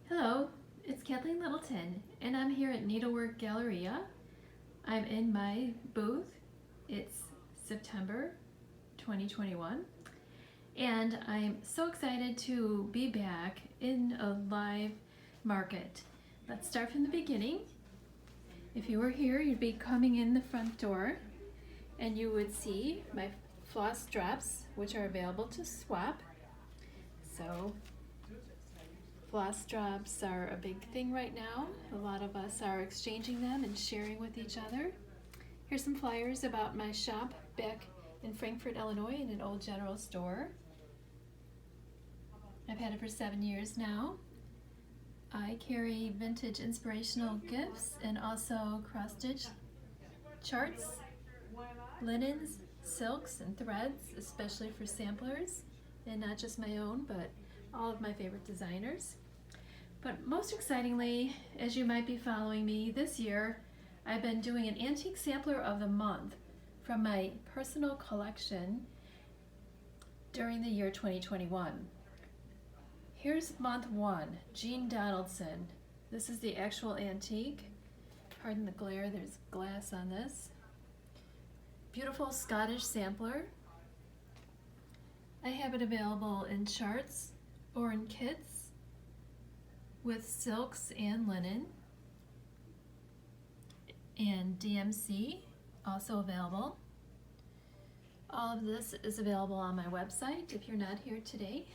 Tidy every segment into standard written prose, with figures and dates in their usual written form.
Hello, it's Kathleen Littleton, and I'm here at Needlework Galleria. I'm in my booth. It's September 2021, and I'm so excited to be back in a live market. Let's start from the beginning. If you were here, you'd be coming in the front door, and you would see my floss straps, which are available to swap. So floss straps are a big thing right now. A lot of us are exchanging them and sharing with each other. Here's some flyers about my shop back in Frankfort, Illinois, in an old general store. I've had it for 7 years now. I carry vintage inspirational gifts and also cross-stitch charts, linens, silks, and threads, especially for samplers, and not just my own, but all of my favorite designers. But most excitingly, as you might be following me this year, I've been doing an antique sampler of the month from my personal collection during the year 2021. Here's month one, Jean Donaldson. This is the actual antique. Pardon the glare, there's glass on this. Beautiful Scottish sampler. I have it available in charts or in kits with silks and linen, and DMC also available. All of this is available on my website if you're not here today.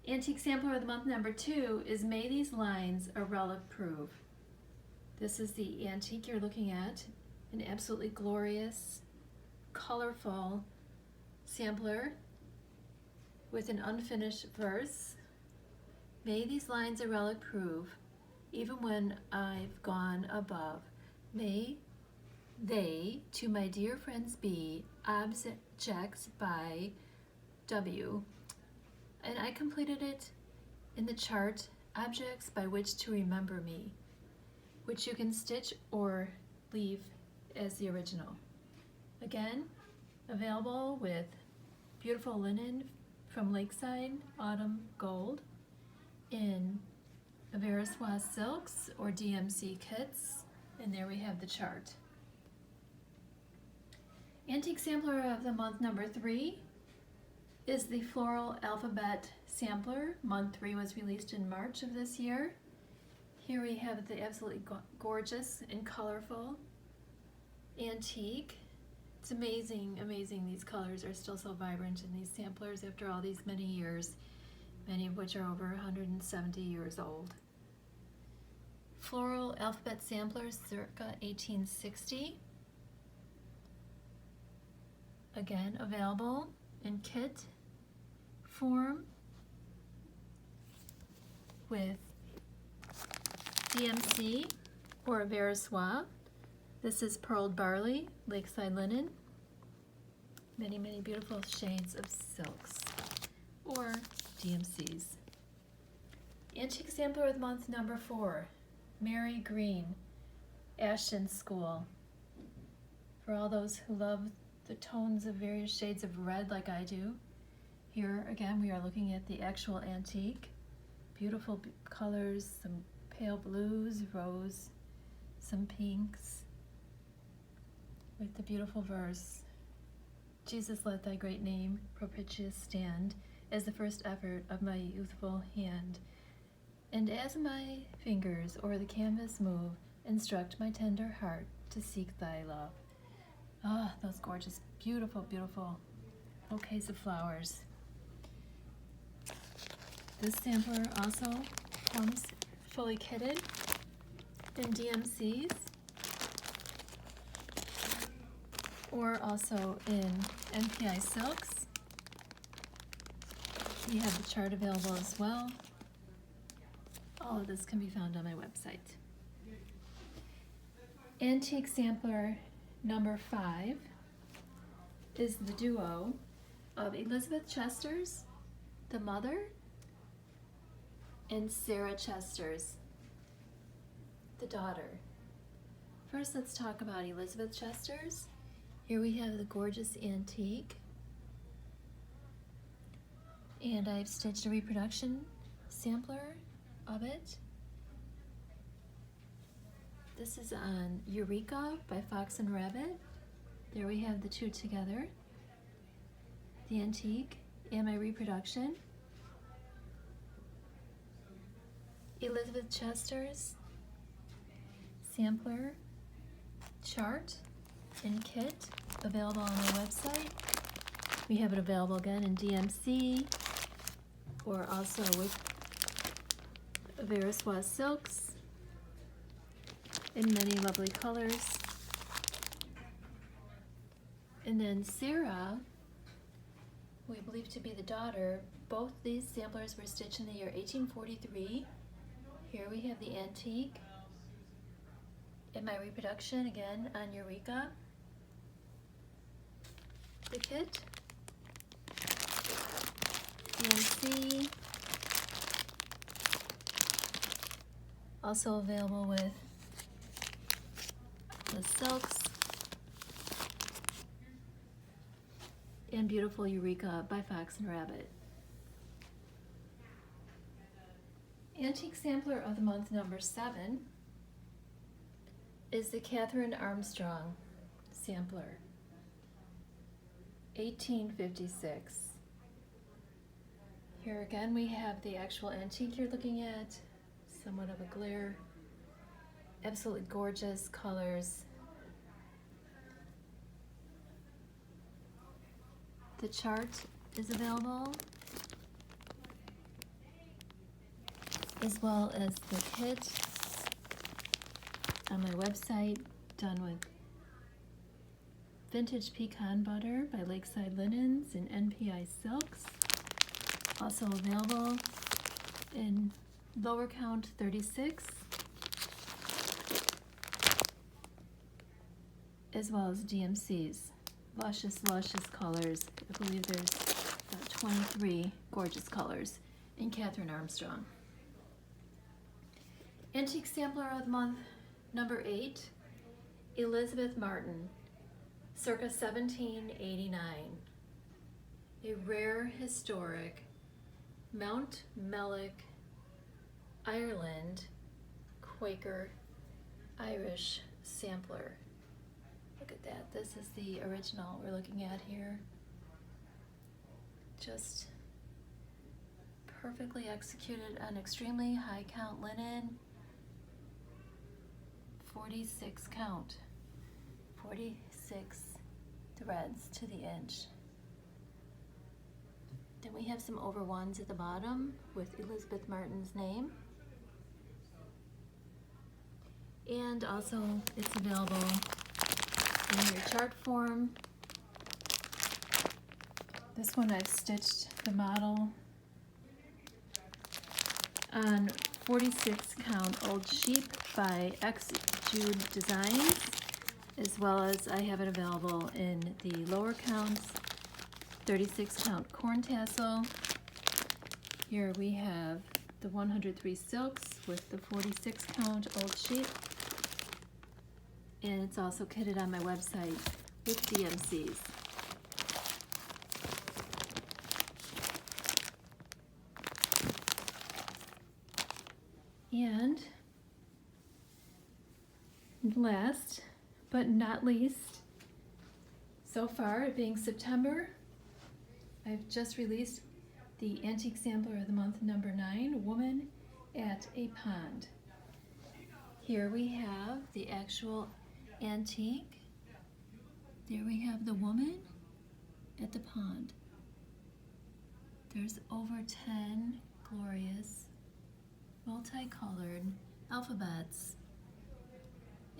Antique Sampler of the Month number 2 is May These Lines a Relic Prove. This is the antique you're looking at, an absolutely glorious, colorful sampler with an unfinished verse. May these lines a relic prove, even when I've gone above. May they to my dear friends be objects by W. And I completed it in the chart, objects by which to remember me, which you can stitch or leave as the original. Again, available with beautiful linen from Lakeside Autumn Gold in Aversois silks or DMC kits, and there we have the chart. Antique Sampler of the Month number 3 is the Floral Alphabet Sampler. Month 3 was released in March of this year. Here we have the absolutely gorgeous and colorful antique. It's amazing, amazing these colors are still so vibrant in these samplers after all these many years, many of which are over 170 years old. Floral Alphabet Sampler circa 1860. Again, available in kit form with DMC or Aversois. This is Pearled Barley, Lakeside Linen. Many, many beautiful shades of silks or DMCs. Antique Sampler of the Month number 4, Mary Green, Ashton School. For all those who love the tones of various shades of red like I do, here again we are looking at the actual antique. Beautiful colors, some pale blues, rose, some pinks, with the beautiful verse, Jesus, let thy great name propitious stand as the first effort of my youthful hand. And as my fingers o'er the canvas move, instruct my tender heart to seek thy love. Ah, those gorgeous, beautiful, beautiful bouquets of flowers. This sampler also comes fully kitted in DMCs, or also in NPI silks. We have the chart available as well. All of this can be found on my website. Antique Sampler number 5 is the duo of Elizabeth Chester's The Mother and Sarah Chester's The Daughter. First, let's talk about Elizabeth Chester's. Here we have the gorgeous antique, and I've stitched a reproduction sampler of it. This is on Eureka by Fox and Rabbit. There we have the two together, the antique and my reproduction. Elizabeth Chester's sampler chart and kit available on our website. We have it available again in DMC or also with Veriswa silks in many lovely colors. And then Sarah, we believe to be the daughter, both these samplers were stitched in the year 1843. Here we have the antique and my reproduction again on Eureka. The kit, DMC, also available with the silks and beautiful Eureka by Fox and Rabbit. Antique Sampler of the Month number 7 is the Catherine Armstrong Sampler, 1856. Here again we have the actual antique you're looking at, somewhat of a glare, absolutely gorgeous colors. The chart is available, as well as the kit on my website, done with vintage pecan butter by Lakeside Linens and NPI silks. Also available in lower count 36, as well as DMCs. Luscious, luscious colors. I believe there's about 23 gorgeous colors in Catherine Armstrong. Antique Sampler of the Month number 8, Elizabeth Martin, circa 1789. A rare historic Mount Mellick, Ireland, Quaker Irish sampler. Look at that. This is the original we're looking at here. Just perfectly executed on extremely high count linen. 46 count. 46 threads to the inch. Then we have some over ones at the bottom with Elizabeth Martin's name. And also it's available in your chart form. This one I've stitched the model on 46 count old sheep by X Jude Designs, as well as I have it available in the lower counts 36 count corn tassel. Here we have the 103 silks with the 46 count old sheep. And it's also kitted on my website with DMCs. And last but not least, so far it being September, I've just released the Antique Sampler of the Month number 9, Woman at a Pond. Here we have the actual antique. There we have the woman at the pond. There's over 10 glorious multicolored alphabets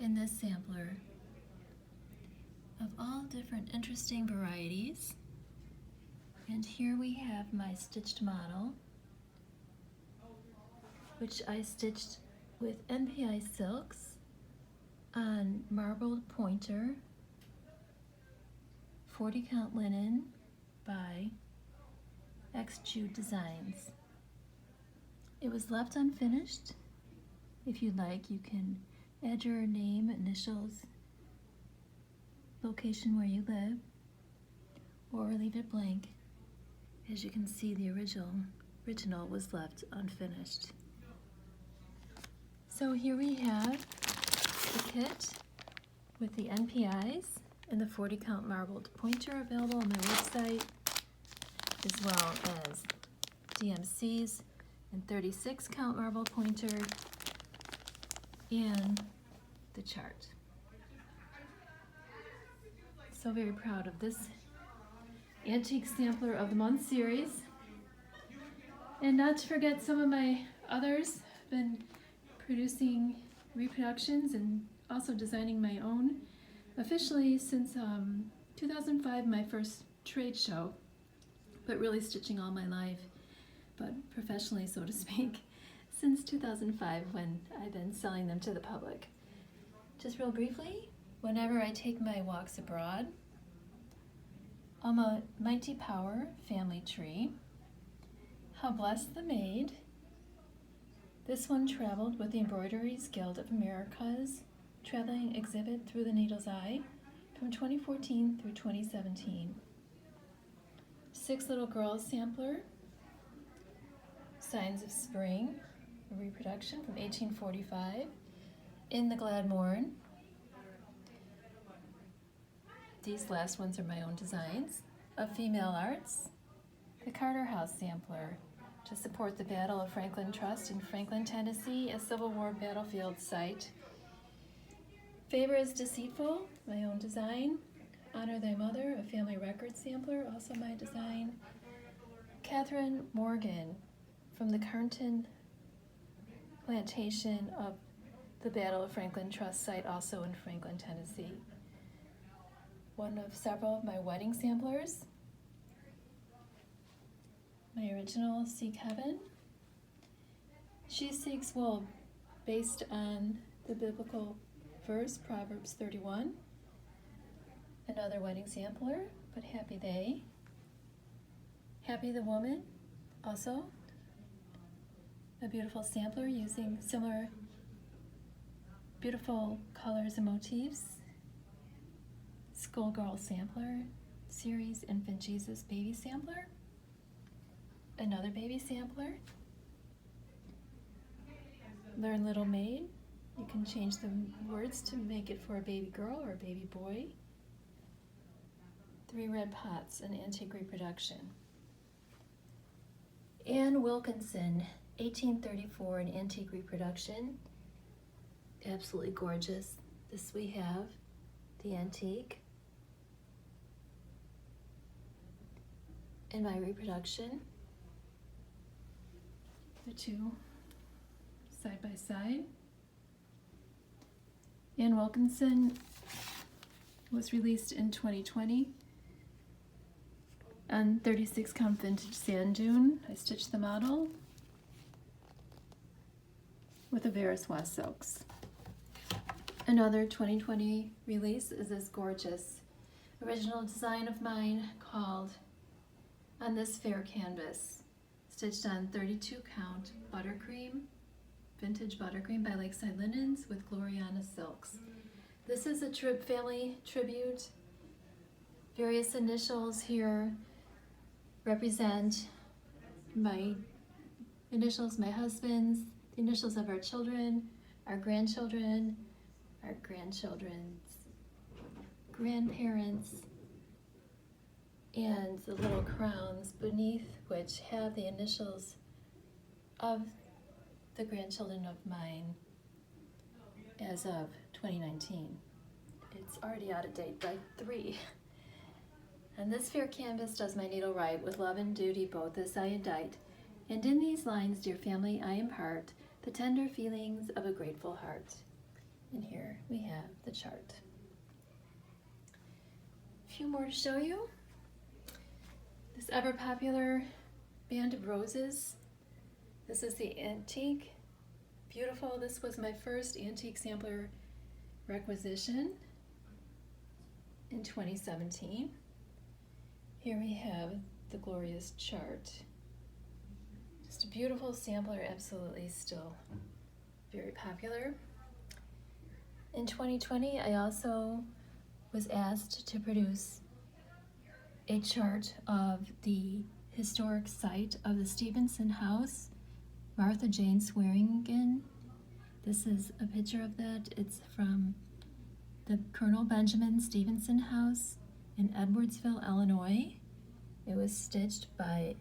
in this sampler of all different interesting varieties. And here we have my stitched model, which I stitched with NPI silks on marbled pointer, 40 count linen by X Jude Designs. It was left unfinished. If you'd like, you can add your name, initials, location where you live, or leave it blank. As you can see, the original original was left unfinished. So here we have the kit with the NPIs and the 40 count marbled pointer available on my website, as well as DMCs and 36 count marble pointer and the chart. So very proud of this Antique Sampler of the Month series. And not to forget some of my others. I've been producing reproductions and also designing my own officially since 2005, my first trade show, but really stitching all my life, but professionally, so to speak, since 2005 when I've been selling them to the public. Just real briefly, whenever I take my walks abroad, I'm a Mighty Power family tree. How Blessed the Maid. This one traveled with the Embroideries Guild of America's traveling exhibit Through the Needle's Eye from 2014 through 2017. Six Little Girls sampler, Signs of Spring, a reproduction from 1845. In the Glad Morn. These last ones are my own designs. Of Female Arts, the Carter House sampler to support the Battle of Franklin Trust in Franklin, Tennessee, a Civil War battlefield site. Favor is Deceitful, my own design. Honor Thy Mother, a family record sampler, also my design. Catherine Morgan from the Carnton plantation of the Battle of Franklin Trust site, also in Franklin, Tennessee. One of several of my wedding samplers. My original Seek Heaven. She Seeks Wool, based on the biblical verse, Proverbs 31. Another wedding sampler, but Happy They. Happy the Woman, also a beautiful sampler using similar beautiful colors and motifs. Schoolgirl sampler series, Infant Jesus baby sampler. Another baby sampler. Learn Little Maid. You can change the words to make it for a baby girl or a baby boy. Three Red Pots, an antique reproduction. Anne Wilkinson, 1834, an antique reproduction. Absolutely gorgeous. This we have, the antique. In my reproduction, the two side by side. Anne Wilkinson was released in 2020 on 36 count vintage sand dune. I stitched the model with a Veriswa silks. Another 2020 release is this gorgeous original design of mine called On This Fair Canvas, stitched on 32 count buttercream, vintage buttercream by Lakeside Linens with Gloriana silks. This is a family tribute. Various initials here represent my initials, my husband's, the initials of our children, our grandchildren, our grandchildren's grandparents, and the little crowns beneath which have the initials of the grandchildren of mine as of 2019. It's already out of date by 3. And this fair canvas does my needle right, with love and duty both as I indite. And in these lines, dear family, I impart the tender feelings of a grateful heart. And here we have the chart. A few more to show you. This ever popular Band of Roses. This is the antique. Beautiful. This was my first antique sampler requisition in 2017. Here we have the glorious chart. Just a beautiful sampler, absolutely still very popular. In 2020, I also was asked to produce a chart of the historic site of the Stevenson House, Martha Jane Swearingen. This is a picture of that. It's from the Colonel Benjamin Stevenson House in Edwardsville, Illinois. It was stitched by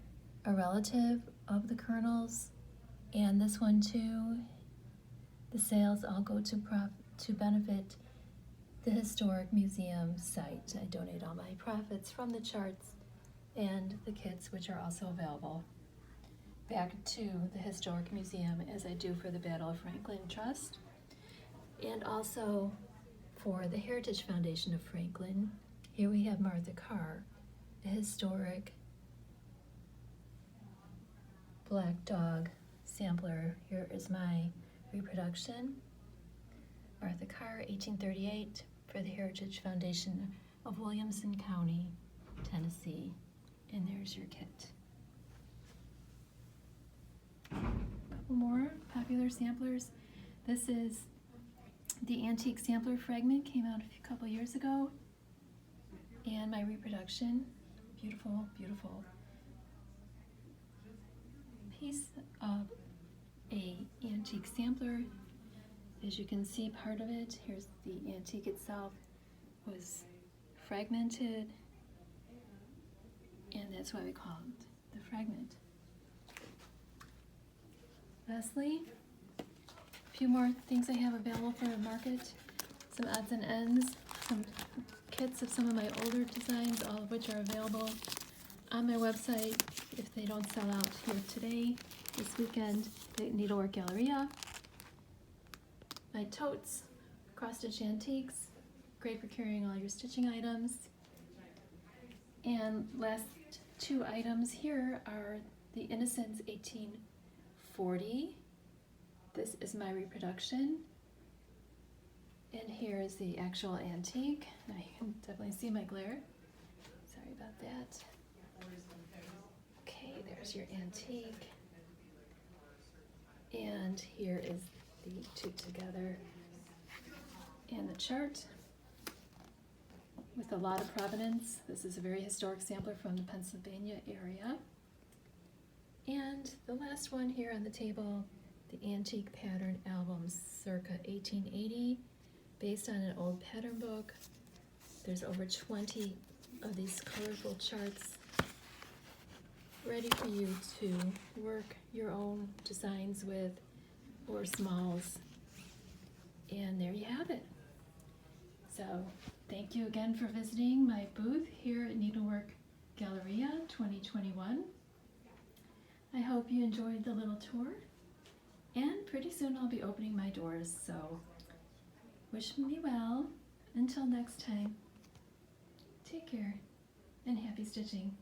a relative of the Colonel's, and this one too. The sales all go to benefit the Historic Museum site. I donate all my profits from the charts and the kits, which are also available, back to the Historic Museum, as I do for the Battle of Franklin Trust, and also for the Heritage Foundation of Franklin. Here we have Martha Carr, a historic black dog sampler. Here is my reproduction. Martha Carr, 1838, for the Heritage Foundation of Williamson County, Tennessee. And there's your kit. A couple more popular samplers. This is the Antique Sampler Fragment, came out a couple years ago. And my reproduction, beautiful, beautiful piece of a antique sampler. As you can see, part of it, here's the antique itself, was fragmented, and that's why we call it the Fragment. Lastly, a few more things I have available for the market, some odds and ends, some kits of some of my older designs, all of which are available on my website if they don't sell out here today, this weekend, at Needlework Galleria. My totes, cross-stitch antiques, great for carrying all your stitching items. And last two items here are the Innocence 1840. This is my reproduction. And here is the actual antique. Now you can definitely see my glare. Sorry about that. Okay, there's your antique. And here is the two together. And the chart with a lot of provenance. This is a very historic sampler from the Pennsylvania area. And the last one here on the table, the Antique Pattern Album circa 1880, based on an old pattern book. There's over 20 of these colorful charts ready for you to work your own designs with, or smalls. And there you have it. So thank you again for visiting my booth here at Needlework Galleria 2021. I hope you enjoyed the little tour, and pretty soon I'll be opening my doors, so wish me well. Until next time, take care and happy stitching.